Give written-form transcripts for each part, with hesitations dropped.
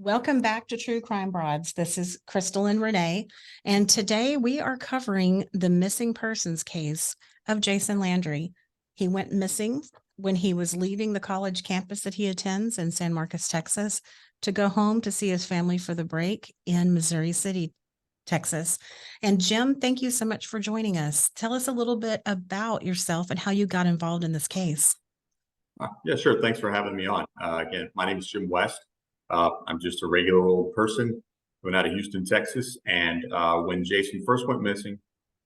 Welcome back to True Crime Broads. This is Crystal and Renee, and today we are covering the missing persons case of Jason Landry. He went missing when he was leaving the college campus that he attends in San Marcos, Texas, to go home to see his family for the break in Missouri City, Texas. And Jim, thank you so much for joining us. Tell us a little bit about yourself and how you got involved in this case. Yeah, sure. Thanks for having me on. Again, my name is Jim West. I'm just a regular old person living out of Houston, Texas. And when Jason first went missing,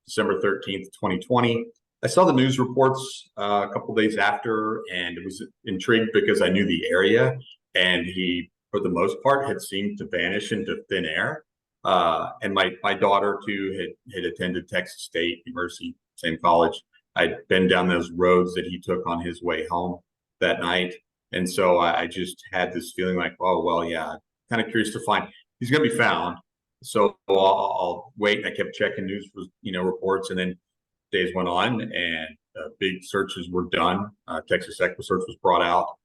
December 13th, 2020, I saw the news reports a couple days after, and it was intrigued because I knew the area, and he, for the most part, had seemed to vanish into thin air. And my daughter, too, had attended Texas State University, same college. I'd been down those roads that he took on his way home that night. And so I just had this feeling like, oh, well, yeah, kind of curious to find he's going to be found. So I'll wait. And I kept checking news, reports, and then days went on, and big searches were done. Texas Equisearch was brought out,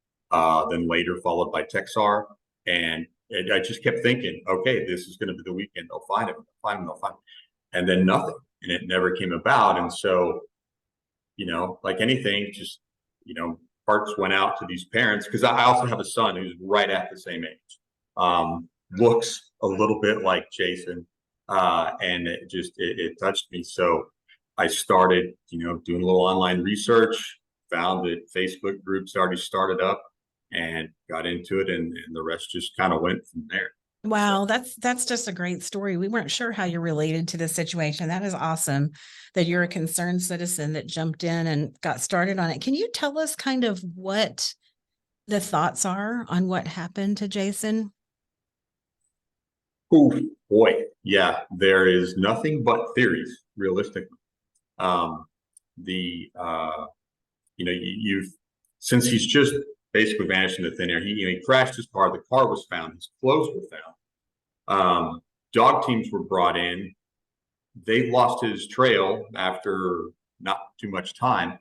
then later followed by Texar, and I just kept thinking, okay, this is going to be the weekend. They'll find him. They'll find him. They'll find him. And then nothing, and it never came about. And so, like anything, just hearts went out to these parents, because I also have a son who's right at the same age, looks a little bit like Jason, and it touched me. So I started, doing a little online research, found that Facebook groups already started up, and got into it, and the rest just kind of went from there. Wow, that's just a great story. We weren't sure how you're related to this situation. That is awesome that you're a concerned citizen that jumped in and got started on it. Can you tell us kind of what the thoughts are on what happened to Jason? Oh boy, yeah, there is nothing but theories, realistically. You've since he's just basically vanished into thin air. He crashed his car. The car was found. His clothes were found. Dog teams were brought in. They lost his trail after not too much time.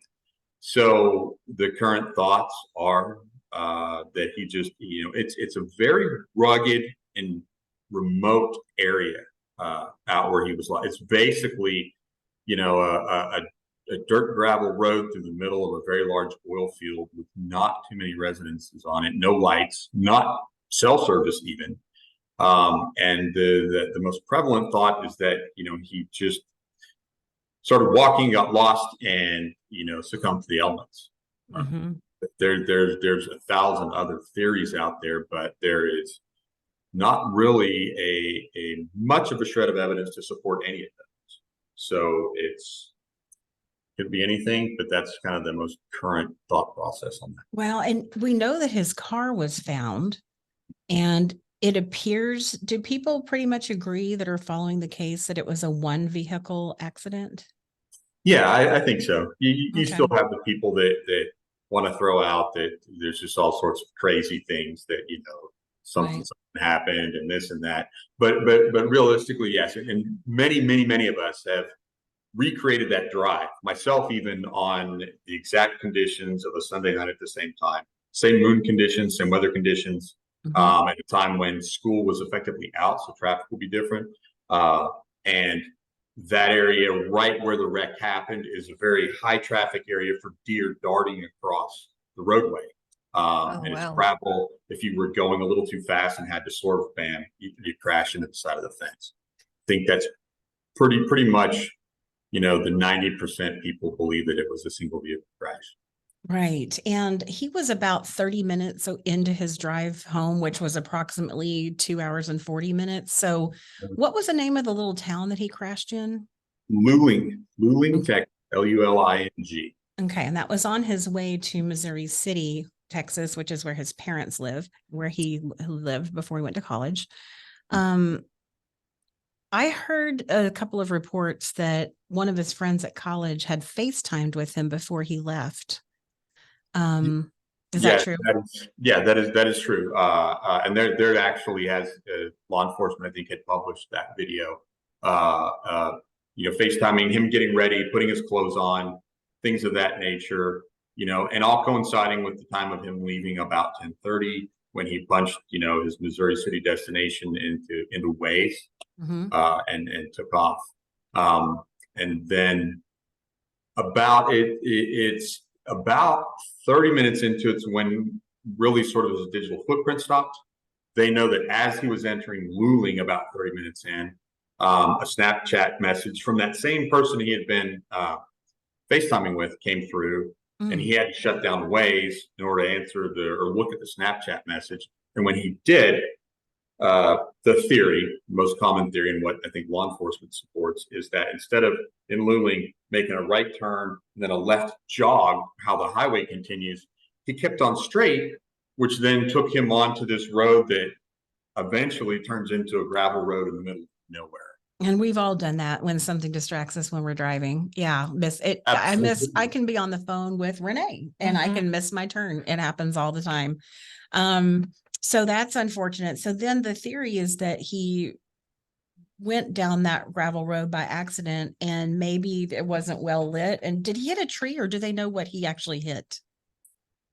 So the current thoughts are that he just, it's a very rugged and remote area out where he was. It's basically, a dirt gravel road through the middle of a very large oil field with not too many residences on it, no lights, not cell service even. And the most prevalent thought is that, he just started walking, got lost, and, succumbed to the elements. Mm-hmm. There's 1,000 other theories out there, but there is not really a much of a shred of evidence to support any of those. So could be anything, but that's kind of the most current thought process on that. Well, and we know that his car was found, and it appears, do people pretty much agree that are following the case that it was a one vehicle accident? Yeah, I think so. You Okay. still have the people that want to throw out that there's just all sorts of crazy things that, something happened and this and that. But realistically, yes. And many of us have recreated that drive, myself even, on the exact conditions of a Sunday night at the same time, same moon conditions, same weather conditions, at a time when school was effectively out, so traffic will be different. And that area right where the wreck happened is a very high traffic area for deer darting across the roadway. And it's gravel. If you were going a little too fast and had to swerve, bam, you'd crash into the side of the fence. I think that's pretty much, the 90% people believe that it was a single vehicle crash. Right. And he was about 30 minutes into his drive home, which was approximately 2 hours and 40 minutes. So what was the name of the little town that he crashed in? Luling, Texas, Luling. Okay. And that was on his way to Missouri City, Texas, which is where his parents live, where he lived before he went to college. I heard a couple of reports that one of his friends at college had FaceTimed with him before he left. Is that true? That is true. And there actually has law enforcement, I think, had published that video. FaceTiming him getting ready, putting his clothes on, things of that nature. And all coinciding with the time of him leaving about 10:30. when he punched, his Missouri City destination into Waze, and took off. And then it's about 30 minutes into it's when really sort of his digital footprint stopped. They know that as he was entering Luling about 30 minutes in, a Snapchat message from that same person he had been FaceTiming with came through, and he had to shut down Waze in order to answer or look at the Snapchat message. And when he did, the most common theory, and what I think law enforcement supports, is that instead of in Luling making a right turn and then a left jog, how the highway continues, he kept on straight, which then took him onto this road that eventually turns into a gravel road in the middle of nowhere. And we've all done that when something distracts us when we're driving. Yeah, miss it. I can be on the phone with Renee and I can miss my turn. It happens all the time. So that's unfortunate. So then the theory is that he went down that gravel road by accident and maybe it wasn't well lit. And did he hit a tree, or do they know what he actually hit?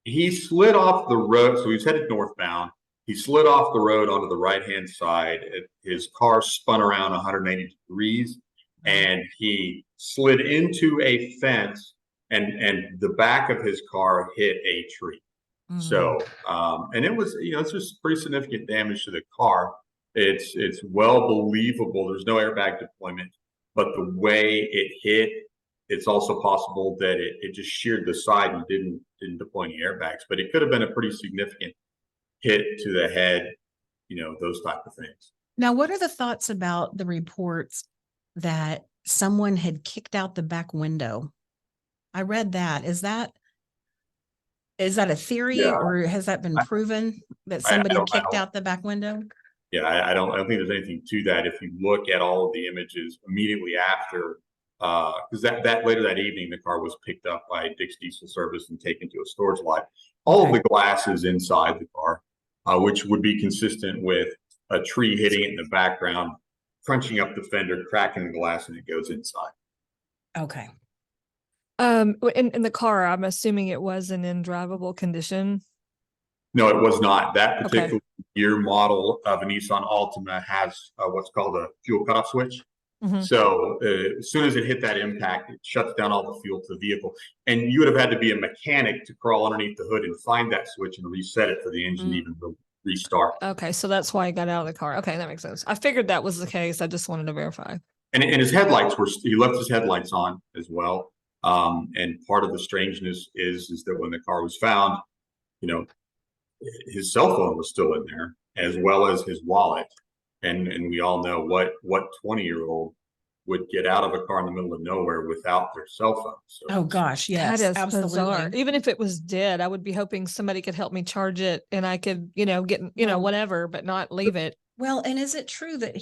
He slid off the road. So he's headed northbound. He slid off the road onto the right-hand side. His car spun around 180 degrees, and he slid into a fence, and the back of his car hit a tree. So, and it was, it's just pretty significant damage to the car. It's well believable. There's no airbag deployment, but the way it hit, it's also possible that it just sheared the side and didn't deploy any airbags. But it could have been a pretty significant hit to the head, those type of things. Now, what are the thoughts about the reports that someone had kicked out the back window? I read that. Is that a theory, or has that been proven that somebody kicked out the back window? Yeah, I don't think there's anything to that. If you look at all of the images immediately after, because that later that evening, the car was picked up by Dick's Diesel Service and taken to a storage lot. All of the glass is inside the car, which would be consistent with a tree hitting it in the background, crunching up the fender, cracking the glass, and it goes inside. Okay. In the car, I'm assuming it was an indrivable condition. No, it was not. That particular year model of a Nissan Altima has what's called a fuel cutoff switch. So as soon as it hit that impact, it shuts down all the fuel to the vehicle. And you would have had to be a mechanic to crawl underneath the hood and find that switch and reset it for the engine to even restart. Okay, so that's why he got out of the car. Okay, that makes sense. I figured that was the case. I just wanted to verify. And his headlights he left his headlights on as well. And part of the strangeness is that when the car was found, his cell phone was still in there, as well as his wallet. And we all know what 20-year-old would get out of a car in the middle of nowhere without their cell phone. So, oh gosh, yes, that is absolutely. Bizarre. Even if it was dead, I would be hoping somebody could help me charge it and I could, get, whatever, but not leave it. Well, and is it true that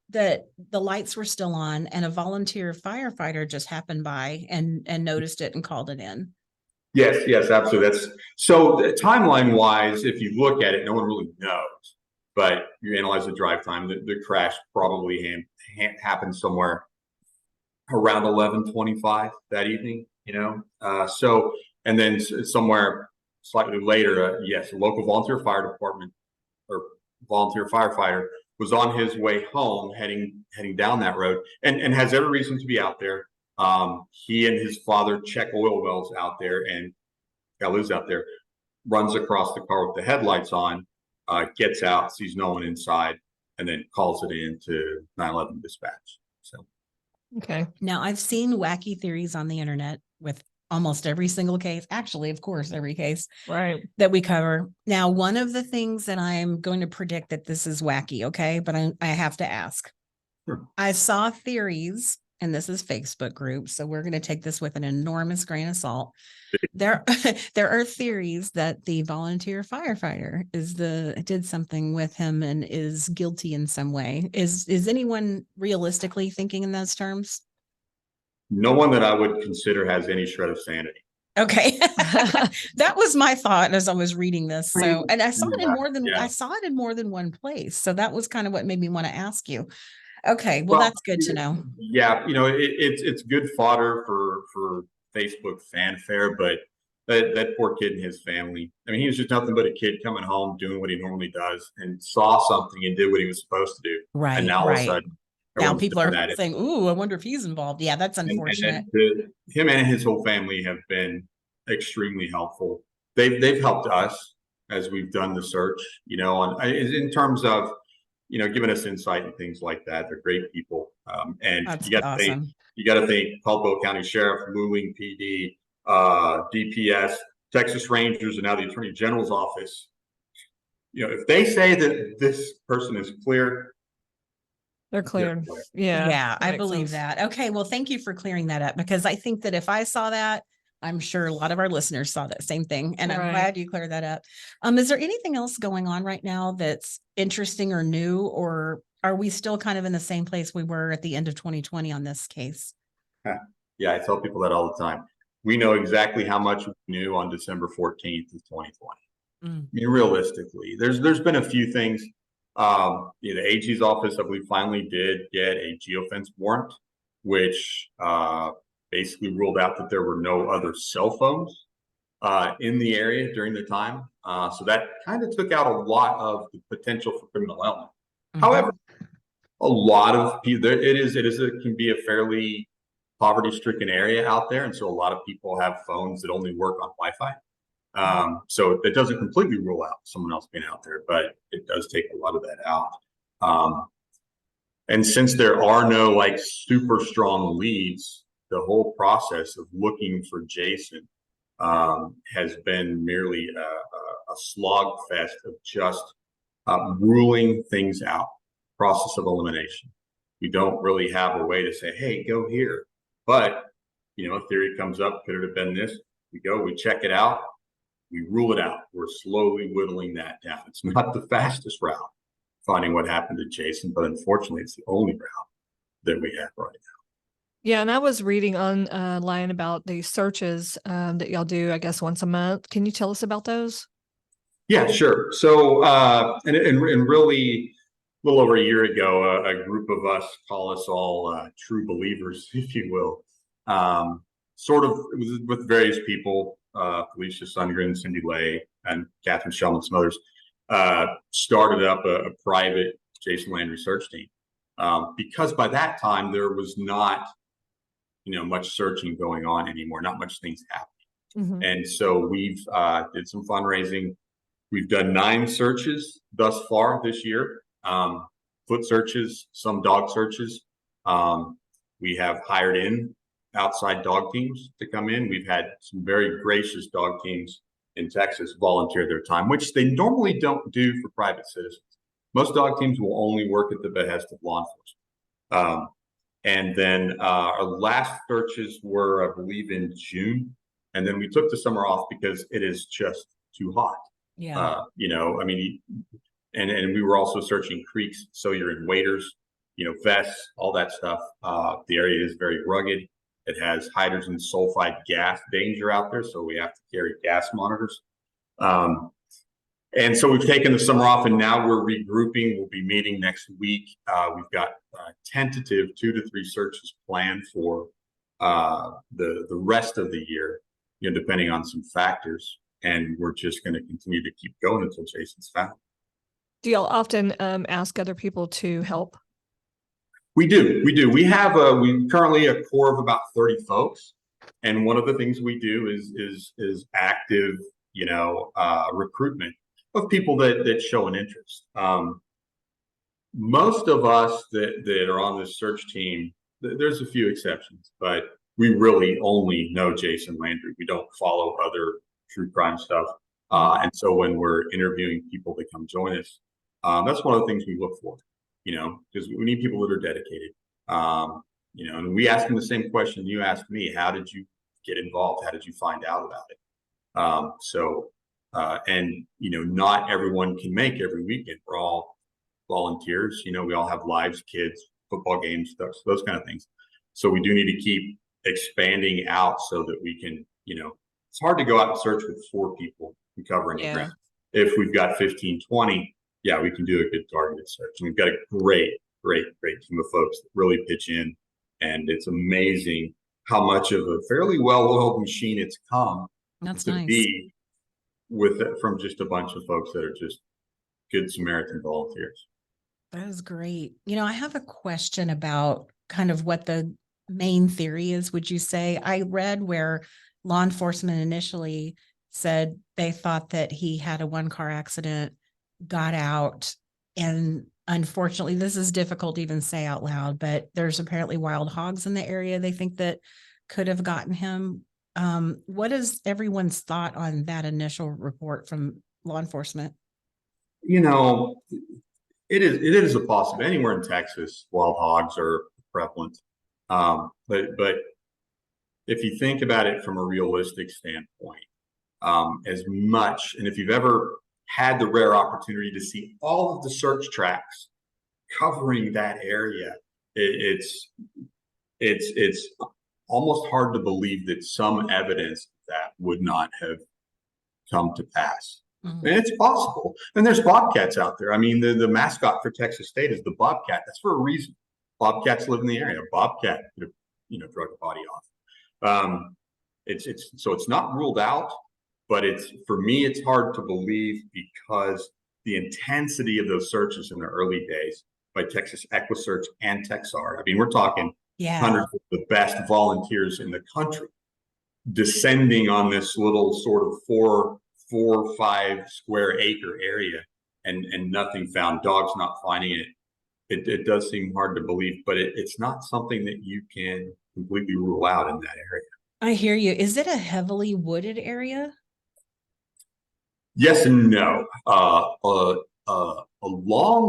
that the lights were still on and a volunteer firefighter just happened by and noticed it and called it in? Yes, absolutely. So timeline wise, if you look at it, no one really knows. But you analyze the drive time, the crash probably happened somewhere around 11:25 that evening, So, and then somewhere slightly later, yes, a local volunteer fire department or volunteer firefighter was on his way home, heading down that road, and has every reason to be out there. He and his father check oil wells out there, and lives out there, runs across the car with the headlights on, gets out, sees no one inside, and then calls it in to 911 dispatch. So, okay. Now, I've seen wacky theories on the internet with almost every single case, actually, of course, every case that we cover. Now, one of the things that I'm going to predict that this is wacky, okay, but I have to ask. Sure. I saw theories, and this is Facebook groups, so we're going to take this with an enormous grain of salt. There are theories that the volunteer firefighter did something with him and is guilty in some way. Is anyone realistically thinking in those terms? No one that I would consider has any shred of sanity. Okay. That was my thought as I was reading this. So, and I saw it in more than one place. So that was kind of what made me want to ask you. Okay, well that's good to know. Yeah, it's good fodder for Facebook fanfare, but that poor kid and his family. I mean, he was just nothing but a kid coming home, doing what he normally does, and saw something and did what he was supposed to do. Right. And now all of a Right. sudden, Now everyone's people are throwing at it. saying, "Ooh, I wonder if he's involved." Yeah, that's unfortunate. Him and his whole family have been extremely helpful. They've helped us as we've done the search, you know, in terms of, you know, giving us insight and things like that. They're great people. And That's you got to think, awesome. Caldwell County Sheriff, Luling PD, DPS, Texas Rangers, and now the Attorney General's office. You know, if they say that this person is clear, They're cleared. clear. Yeah. Yeah, I makes believe sense. that. Okay, well, thank you for clearing that up, because I think that if I saw that, I'm sure a lot of our listeners saw that same thing, and I'm Right. glad you cleared that up. Is there anything else going on right now that's interesting or new, or are we still kind of in the same place we were at the end of 2020 on this case? Yeah, I tell people that all the time. We know exactly how much we knew on December 14th of 2020. Mm. I mean, realistically, there's been a few things. The AG's office, I believe, finally did get a geofence warrant, which basically ruled out that there were no other cell phones in the area during the time. So that kind of took out a lot of the potential for criminal element. However, a lot of people, it can be a fairly poverty-stricken area out there, and so a lot of people have phones that only work on Wi-Fi. So it doesn't completely rule out someone else being out there, but it does take a lot of that out. And since there are no like super strong leads, the whole process of looking for Jason has been merely a slog fest of just ruling things out, process of elimination. We don't really have a way to say, hey, go here. But, you know, a theory comes up, could it have been this? We go, we check it out, we rule it out. We're slowly whittling that down. It's not the fastest route finding what happened to Jason, but unfortunately, it's the only route that we have right now. Yeah, and I was reading online about the searches that y'all do, I guess, once a month. Can you tell us about those? Yeah, sure. So, and really, a little over a year ago, a group of us, call us all true believers, if you will, sort of it was with various people, Felicia Sundgren, Cindy Lay, and Catherine Shellman, some others, started up a private Jason Landry search team. Because by that time, there was not, you know, much searching going on anymore, not much things happening. And so we've did some fundraising. We've done 9 searches thus far this year, foot searches, some dog searches. We have hired in outside dog teams to come in. We've had some very gracious dog teams in Texas volunteer their time, which they normally don't do for private citizens. Most dog teams will only work at the behest of law enforcement. And then our last searches were, I believe, in June. And then we took the summer off because it is just too hot. Yeah. You know, I mean, and we were also searching creeks. So you're in waders, you know, vests, all that stuff. The area is very rugged. It has hydrogen sulfide gas danger out there. So we have to carry gas monitors. And so we've taken the summer off and now we're regrouping. We'll be meeting next week. We've got tentative 2 to 3 searches planned for the rest of the year, you know, depending on some factors. And we're just going to continue to keep going until Jason's found. Do y'all often ask other people to help? We do. We have we currently a core of about 30 folks. And one of the things we do is active, you know, recruitment of people that show an interest. Most of us that are on this search team, there's a few exceptions, but we really only know Jason Landry. We don't follow other true crime stuff. And so when we're interviewing people to come join us, that's one of the things we look for, you know, because we need people that are dedicated. You know, and we ask them the same question you asked me: how did you get involved? How did you find out about it? And you know, not everyone can make every weekend. We're all volunteers. You know, we all have lives, kids, football games, stuff, those kind of things. So we do need to keep expanding out so that we can, you know, it's hard to go out and search with 4 people and cover any ground. If we've got 15, 20, yeah, we can do a good targeted search. And we've got a great team of folks that really pitch in. And it's amazing how much of a fairly well-oiled machine it's come That's to nice. be with it from just a bunch of folks that are just good Samaritan volunteers. That is great. I have a question about kind of what the main theory is, would you say? I read where law enforcement initially said they thought that he had a one-car accident, got out, and unfortunately, this is difficult to even say out loud, but there's apparently wild hogs in the area they think that could have gotten him. What is everyone's thought on that initial report from law enforcement? It is a possibility. Anywhere in Texas, wild hogs are prevalent. But if you think about it from a realistic standpoint, as much, and if you've ever had the rare opportunity to see all of the search tracks covering that area, it's almost hard to believe that some evidence of that would not have come to pass. Mm-hmm. And it's possible. And there's bobcats out there. I mean, the mascot for Texas State is the bobcat. That's for a reason. Bobcats live in the area. Bobcat could have, drug a body off. It's not ruled out, but for me, it's hard to believe because the intensity of those searches in the early days by Texas EquiSearch and Texar. I mean, we're talking hundreds of the best volunteers in the country descending on this little sort of 4 or 5 square acre area and nothing found, dogs not finding it. It does seem hard to believe, but it's not something that you can completely rule out in that area. I hear you. Is it a heavily wooded area? Yes and no. Along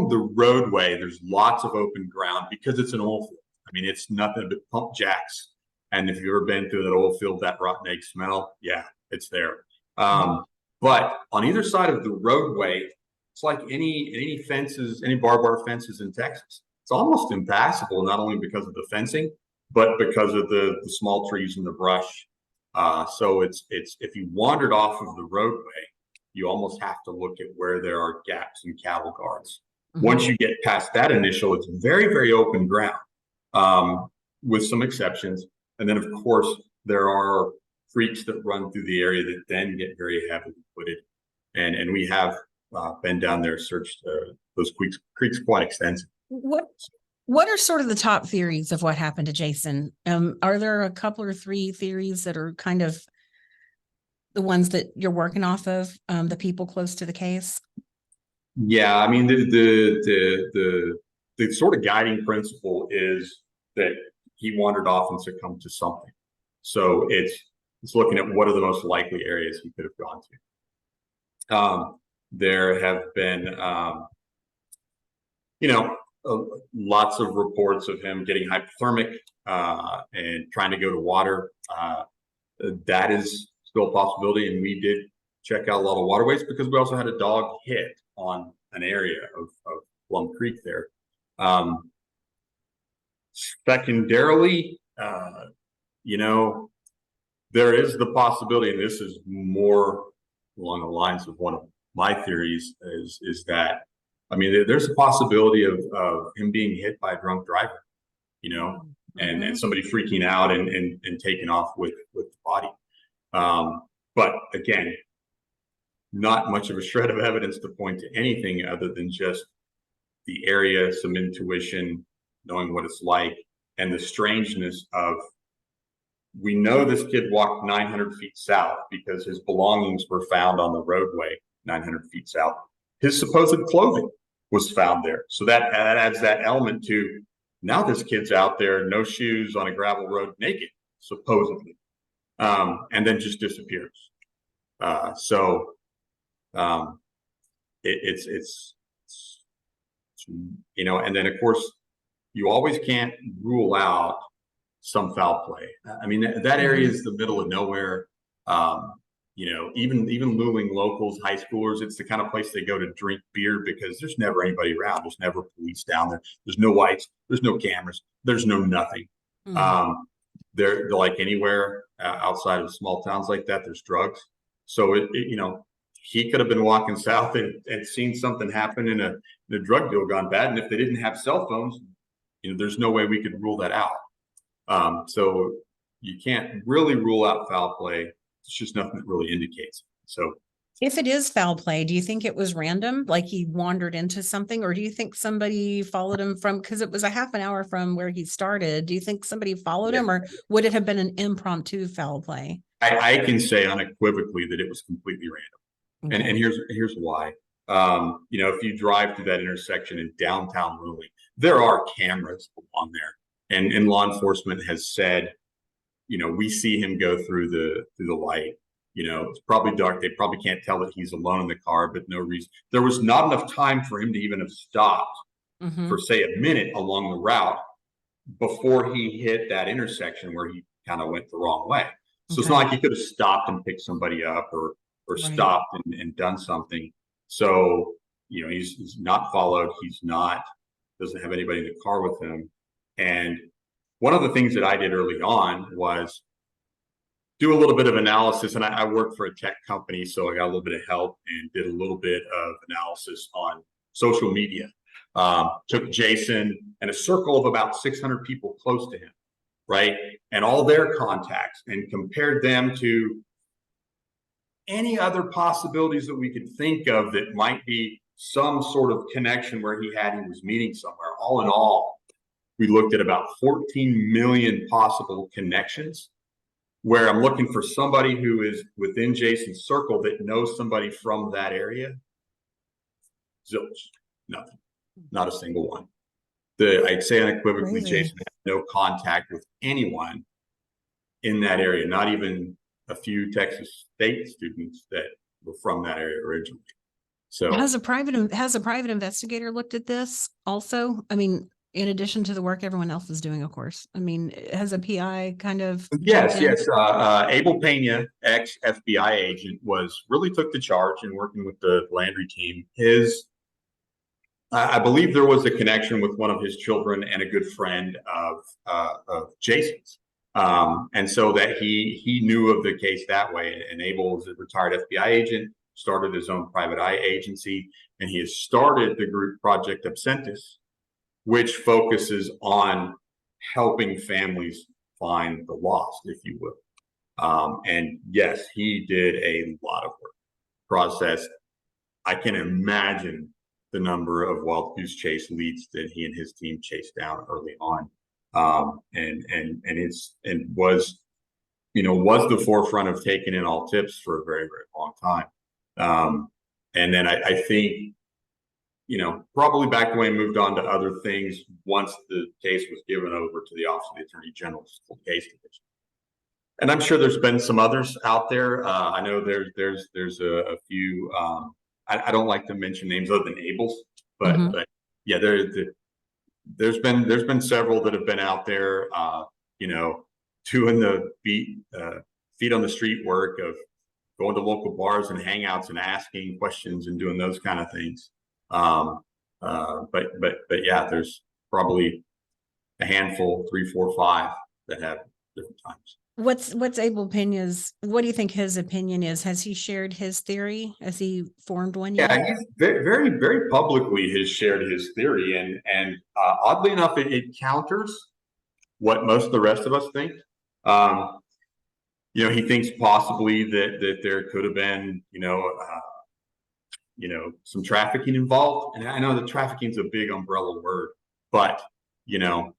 the roadway, there's lots of open ground because it's an oil field. I mean, it's nothing but pump jacks. And if you've ever been through that oil field, that rotten egg smell, yeah, it's there. But on either side of the roadway, it's like any fences, any barbed wire fences in Texas. It's almost impassable, not only because of the fencing, but because of the small trees and the brush. So it's if you wandered off of the roadway, you almost have to look at where there are gaps and cattle guards. Mm-hmm. Once you get past that initial, it's very, very open ground, with some exceptions. And then, of course, there are creeks that run through the area that then get very heavily wooded. And we have been down there, searched those creeks quite extensively. What are sort of the top theories of what happened to Jason? Are there a couple or 3 theories that are kind of the ones that you're working off of, the people close to the case? Yeah, I mean, the sort of guiding principle is that he wandered off and succumbed to something. So it's looking at what are the most likely areas he could have gone to. There have been, lots of reports of him getting hypothermic and trying to go to water. That is still a possibility, and we did check out a lot of waterways because we also had a dog hit on an area of Plum Creek there. Secondarily, there is the possibility, and this is more along the lines of one of my theories, is that, I mean, there's a possibility of him being hit by a drunk driver, and somebody freaking out and taking off with the body. But again, not much of a shred of evidence to point to anything other than just the area, some intuition, knowing what it's like, and the strangeness of, we know this kid walked 900 feet south because his belongings were found on the roadway 900 feet south. His supposed clothing was found there. So that adds that element to, now this kid's out there, no shoes, on a gravel road, naked, supposedly, and then just disappears. It's and then, of course, you always can't rule out some foul play. I mean, that area is the middle of nowhere. Even Luling locals, high schoolers, it's the kind of place they go to drink beer because there's never anybody around. There's never police down there. There's no lights. There's no cameras. There's no nothing. They're like anywhere outside of small towns like that, there's drugs. So he could have been walking south and seen something happen in a drug deal gone bad. And if they didn't have cell phones, there's no way we could rule that out. So you can't really rule out foul play. just nothing that really indicates. So If it is foul play, do you think it was random? Like he wandered into something, or do you think somebody followed him from, because it was a half an hour from where he started? Do you think somebody followed Yeah. him, or would it have been an impromptu foul play? I can say unequivocally that it was completely random. Okay. And here's why. You know, if you drive through that intersection in downtown Luling, there are cameras on there, and law enforcement has said, you know, we see him go through the light. You know, it's probably dark. They probably can't tell that he's alone in the car, but no reason. There was not enough time for him to even have stopped for say a minute along the route before he hit that intersection where he kind of went the wrong way. So it's not like he could have stopped and picked somebody up or stopped and done something. So, you know, he's not followed. He's not, doesn't have anybody in the car with him. And one of the things that I did early on was do a little bit of analysis. And I worked for a tech company, so I got a little bit of help and did a little bit of analysis on social media. Took Jason and a circle of about 600 people close to him, right? And all their contacts, and compared them to any other possibilities that we could think of that might be some sort of connection where he was meeting somewhere. All in all, we looked at about 14 million possible connections, where I'm looking for somebody who is within Jason's circle that knows somebody from that area. Zilch, nothing, not a single one. I'd say unequivocally, Jason had no contact with anyone in that area, not even a few Texas State students that were from that area originally. So has a private investigator looked at this also? I mean, in addition to the work everyone else is doing, of course. I mean, has a PI kind of? Yes. Abel Pena, ex FBI agent, really took the charge in working with the Landry team. I believe there was a connection with one of his children and a good friend of Jason's. And so that he knew of the case that way. And Abel was a retired FBI agent, started his own private eye agency, and he has started the group Project Absentis, which focuses on helping families find the lost, if you will. And yes, he did a lot of work. Processed, I can imagine the number of wild goose chase leads that he and his team chased down early on. And was the forefront of taking in all tips for a very, very long time. And then I think, you know, probably backed away and moved on to other things once the case was given over to the Office of the Attorney General's Cold Case Division. And I'm sure there's been some others out there. I know there's a few. I don't like to mention names other than Abel's, but yeah, there's been several that have been out there, you know, doing the feet on the street work of going to local bars and hangouts and asking questions and doing those kind of things. But yeah, there's probably a handful, 3, 4, 5 that have different times. What's Abel Pena's? What do you think his opinion is? Has he shared his theory? Has he formed one yet? Yeah, he's very, very publicly has shared his theory, and oddly enough, it counters what most of the rest of us think. You know, he thinks possibly that there could have been, you know, some trafficking involved, and I know that trafficking is a big umbrella word, but you know.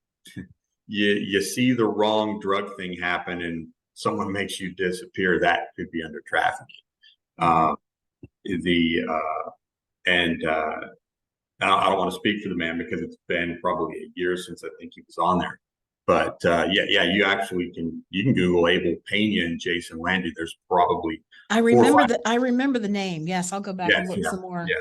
You see the wrong drug thing happen and someone makes you disappear, that could be under trafficking. I don't want to speak for the man because it's been probably a year since I think he was on there. But yeah, you actually can Google Abel Pena and Jason Landry. There's probably I remember the name. Yes, I'll go back and look some more. Yeah.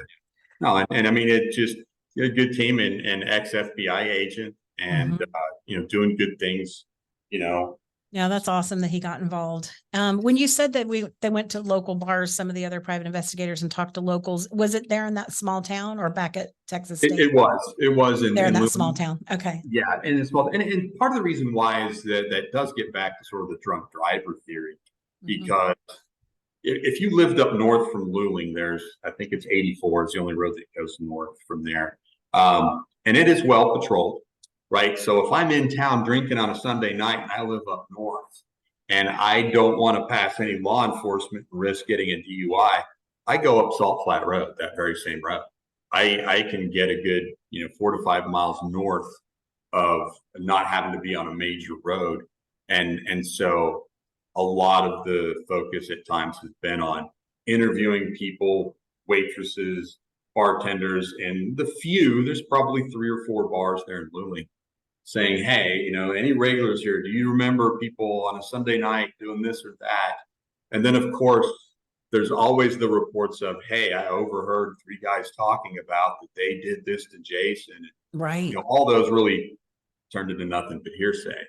No, and I mean it's just a good team and ex FBI agent. And you know, doing good things, you know. Yeah, that's awesome that he got involved. When you said that they went to local bars, some of the other private investigators, and talked to locals, was it there in that small town or back at Texas State? It was in that small town. Okay. Yeah, and it's small, and part of the reason why is that does get back to sort of the drunk driver theory, because if you lived up north from Luling, I think it's 84 is the only road that goes north from there, and it is well patrolled. Right. So if I'm in town drinking on a Sunday night and I live up north, and I don't want to pass any law enforcement and risk getting a DUI, I go up Salt Flat Road, that very same road. I can get a good, 4 to 5 miles north of not having to be on a major road. And so a lot of the focus at times has been on interviewing people, waitresses, bartenders, and there's probably 3 or 4 bars there in Luling, saying, hey, any regulars here, do you remember people on a Sunday night doing this or that? And then, of course, there's always the reports of, hey, I overheard 3 guys talking about that they did this to Jason. Right. All those really turned into nothing but hearsay.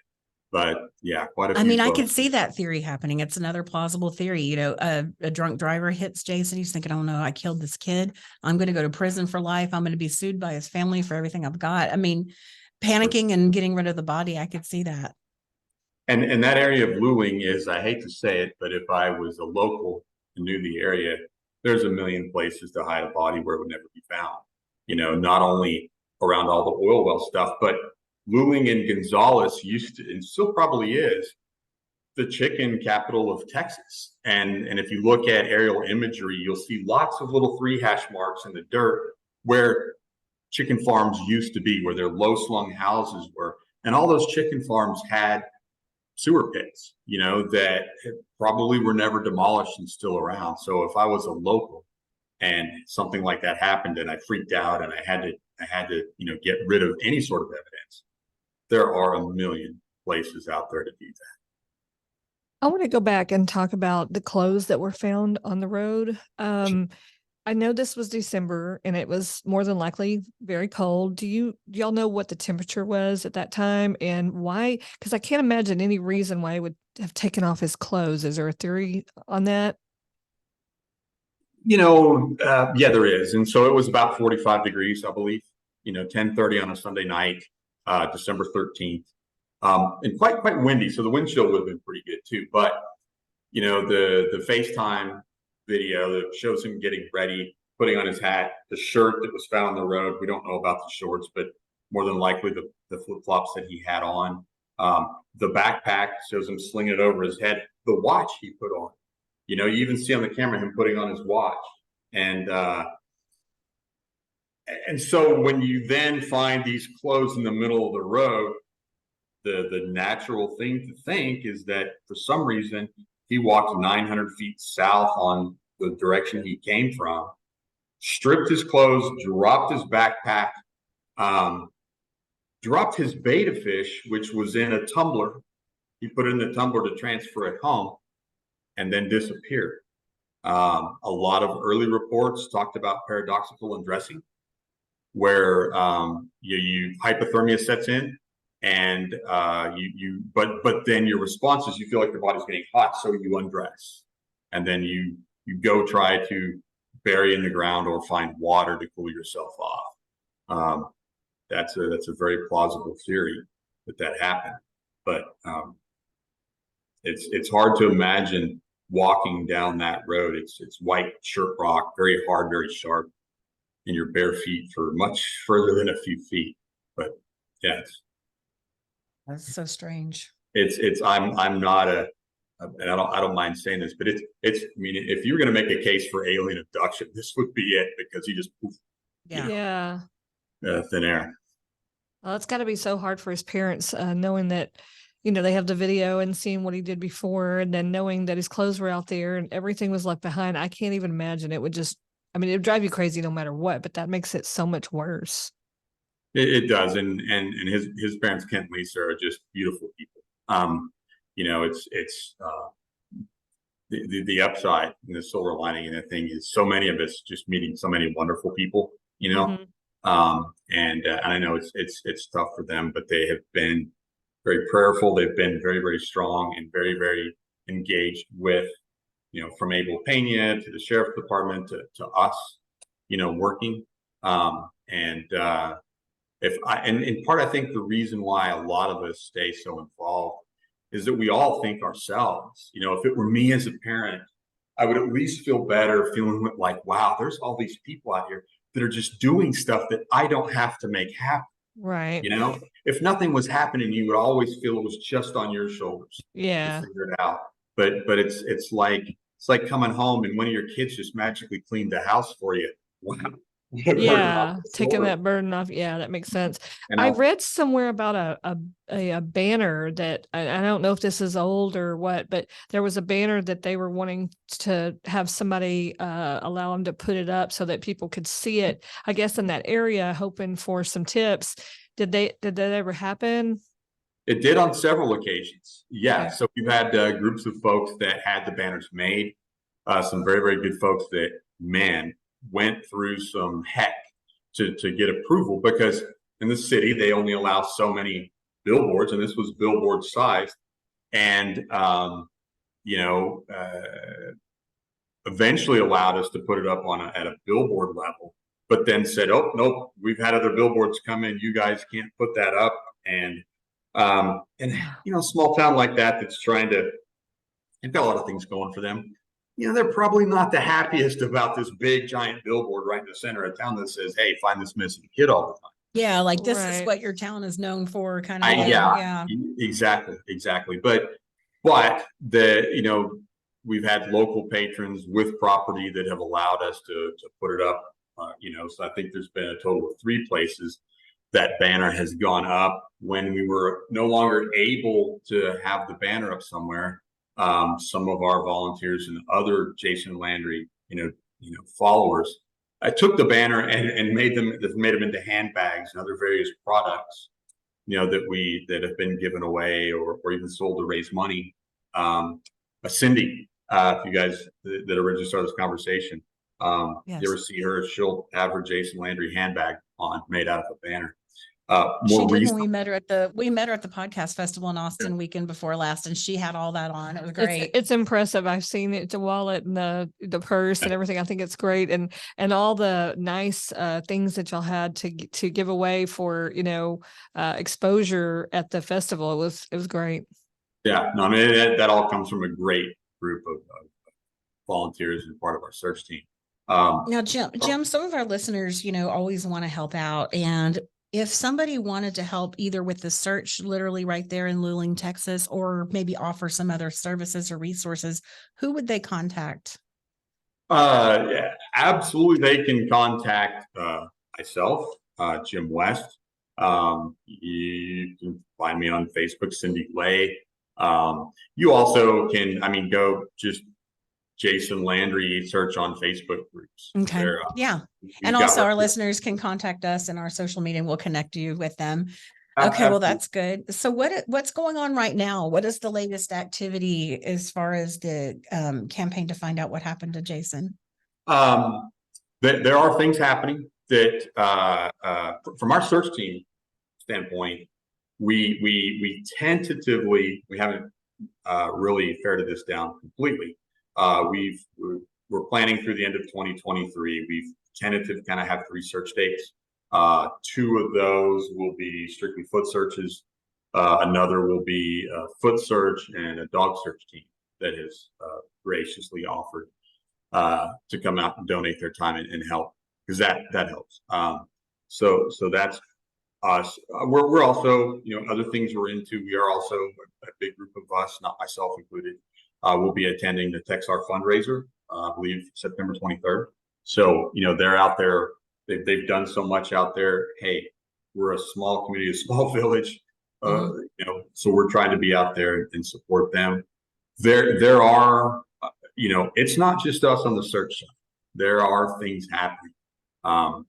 But yeah, quite a few. I mean, I folks. could see that theory happening. It's another plausible theory. A drunk driver hits Jason. He's thinking, oh no, I killed this kid. I'm going to go to prison for life. I'm going to be sued by his family for everything I've got. I mean, panicking and getting rid of the body. I could see that. And that area of Luling is, I hate to say it, but if I was a local and knew the area, there's a million places to hide a body where it would never be found. Not only around all the oil well stuff, but Luling and Gonzales used to, and still probably is, the chicken capital of Texas. And if you look at aerial imagery, you'll see lots of little 3 hash marks in the dirt where chicken farms used to be, where their low slung houses were. And all those chicken farms had sewer pits, that probably were never demolished and still around. So if I was a local and something like that happened and I freaked out and I had to, get rid of any sort of evidence, there are a million places out there to do that. I want to go back and talk about the clothes that were found on the road. I know this was December and it was more than likely very cold. Do y'all know what the temperature was at that time and why? Because I can't imagine any reason why he would have taken off his clothes. Is there a theory on that? Yeah, there is. And so it was about 45 degrees, I believe, 10:30 on a Sunday night, December 13th. And quite windy. So the wind chill would have been pretty good too. But, the FaceTime video that shows him getting ready, putting on his hat, the shirt that was found on the road. We don't know about the shorts, but more than likely the flip-flops that he had on. The backpack shows him slinging it over his head. The watch he put on. You even see on the camera him putting on his watch. And so when you then find these clothes in the middle of the road, the natural thing to think is that for some reason he walked 900 feet south on the direction he came from, stripped his clothes, dropped his backpack, dropped his betta fish, which was in a tumbler. He put it in the tumbler to transfer it home, and then disappeared. A lot of early reports talked about paradoxical undressing, where you hypothermia sets in, and but then your response is you feel like your body's getting hot, so you undress, and then you go try to bury in the ground or find water to cool yourself off. That's a very plausible theory that happened, but it's hard to imagine walking down that road. It's white shirt rock, very hard, very sharp, in your bare feet for much further than a few feet. But yeah, That's so strange. I'm not and I don't mind saying this, but I mean, if you're going to make a case for alien abduction, this would be it, because he just poof, Yeah. Thin air. Well, it's got to be so hard for his parents, knowing that, they have the video and seeing what he did before, and then knowing that his clothes were out there and everything was left behind. I can't even imagine. It would it'd drive you crazy no matter what, but that makes it so much worse. It does. And his parents, Kent and Lisa, are just beautiful people. It's the upside and the silver lining in the thing is so many of us just meeting so many wonderful people, Mhm. And I know it's tough for them, but they have been very prayerful. They've been very, very strong and very, very engaged with, from Abel Pena to the sheriff's department to us, working. And in part, I think the reason why a lot of us stay so involved is that we all think ourselves, if it were me as a parent, I would at least feel better feeling like, wow, there's all these people out here that are just doing stuff that I don't have to make happen. Right. You know, if nothing was happening, you would always feel it was just on your shoulders to Yeah. figure it out. But it's like coming home and one of your kids just magically cleaned the house for you. Wow. What a burden off Yeah, your taking shoulders. that burden off. Yeah, that makes sense. You I know, read somewhere about a banner that I don't know if this is old or what, but there was a banner that they were wanting to have somebody allow them to put it up so that people could see it. I guess in that area, hoping for some tips. Did that ever happen? it did on several occasions. Yeah. Okay. So we've had groups of folks that had the banners made. Some very, very good folks that, man, went through some heck to get approval, because in the city, they only allow so many billboards, and this was billboard size. And, you know, eventually allowed us to put it up on at a billboard level, but then said, "Oh, nope, we've had other billboards come in. You guys can't put that up." And you know, small town like that that's trying to, they've got a lot of things going for them. You know, they're probably not the happiest about this big giant billboard right in the center of town that says, "Hey, find this missing kid all the time." Yeah, like this is Right. what your town is known for, kind of thing. Yeah, Yeah. exactly. But you know, we've had local patrons with property that have allowed us to put it up. You know, so I think there's been a total of 3 places that banner has gone up when we were no longer able to have the banner up somewhere. Some of our volunteers and other Jason Landry, followers, I took the banner and made them into handbags and other various products, that have been given away or even sold to raise money. Cindy, if you guys that originally started this conversation, Yes. you ever see her? She'll have her Jason Landry handbag on, made out of a banner. She More did when recently, we met her at the podcast festival in Austin weekend before last, and she had all that on. It was It's great. it's impressive. I've seen it, the wallet and the purse and everything. I think it's great, and all the nice things that y'all had to give away for exposure at the festival. It was great. yeah, no, I mean that all comes from a great group of volunteers and part of our search team. Now, Jim, some of our listeners, always want to help out. And if somebody wanted to help either with the search literally right there in Luling, Texas, or maybe offer some other services or resources, who would they contact? Yeah, absolutely. They can contact myself, Jim West. You can find me on Facebook, Cindy Lay. You also can, go just Jason Landry search on Facebook groups. Okay. Yeah. And also our listeners can contact us in our social media and we'll connect you with them. Okay. Well, that's good. So what's going on right now? What is the latest activity as far as the campaign to find out what happened to Jason? There are things happening that from our search team standpoint, we tentatively, we haven't really ferreted this down completely. We're planning through the end of 2023. We've tentative kind of have 3 search dates. 2 of those will be strictly foot searches. Another will be a foot search and a dog search team that has graciously offered to come out and donate their time and help, because that helps. So that's us. We're also, other things we're into. We are also a big group of us, not myself included. We'll be attending the Texar fundraiser, I believe September 23rd. So, they're out there. They've done so much out there. Hey, we're a small community, a small village. So we're trying to be out there and support them. There are, it's not just us on the search side. There are things happening.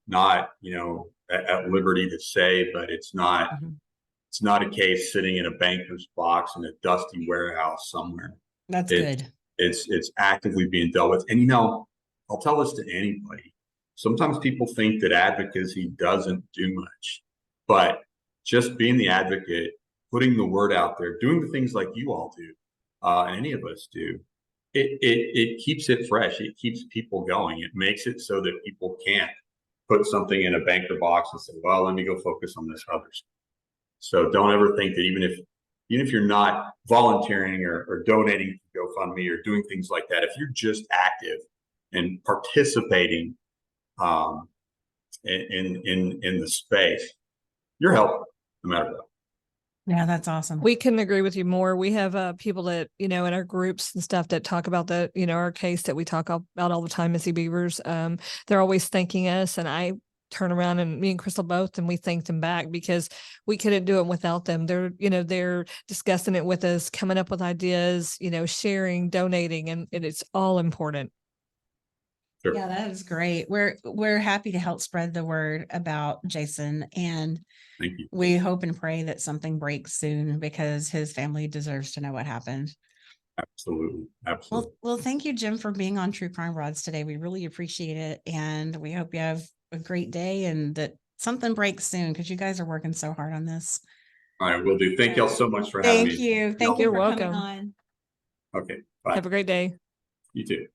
Not, at liberty to say, but it's not. It's not a case sitting in a banker's box in a dusty warehouse somewhere. That's good. It's actively being dealt with. And I'll tell this to anybody. Sometimes people think that advocacy doesn't do much, but just being the advocate, putting the word out there, doing the things like you all do, and any of us do, it keeps it fresh. It keeps people going. It makes it so that people can't put something in a banker box and say, well, let me go focus on this other stuff. So don't ever think that even if you're not volunteering or donating to GoFundMe or doing things like that, if you're just active and participating in the space, your help no matter what. Yeah, that's awesome. We couldn't agree with you more. We have people that, in our groups and stuff that talk about the, our case that we talk about all the time, Missy Beavers. They're always thanking us, and I turn around and me and Crystal both, and we thank them back because we couldn't do it without them. They're discussing it with us, coming up with ideas, sharing, donating, and it's all important. Sure. Yeah, that is great. We're happy to help spread the word about Jason, and Thank you. we hope and pray that something breaks soon because his family deserves to know what happened. Absolutely. Absolutely. Well, thank you, Jim, for being on True Crime Rods today. We really appreciate it, and we hope you have a great day and that something breaks soon because you guys are working so hard on this. All right, will do. Thank y'all so much for having me. Thank you. Thank you You're for coming welcome. on. Okay. Bye. Have a great day. You too.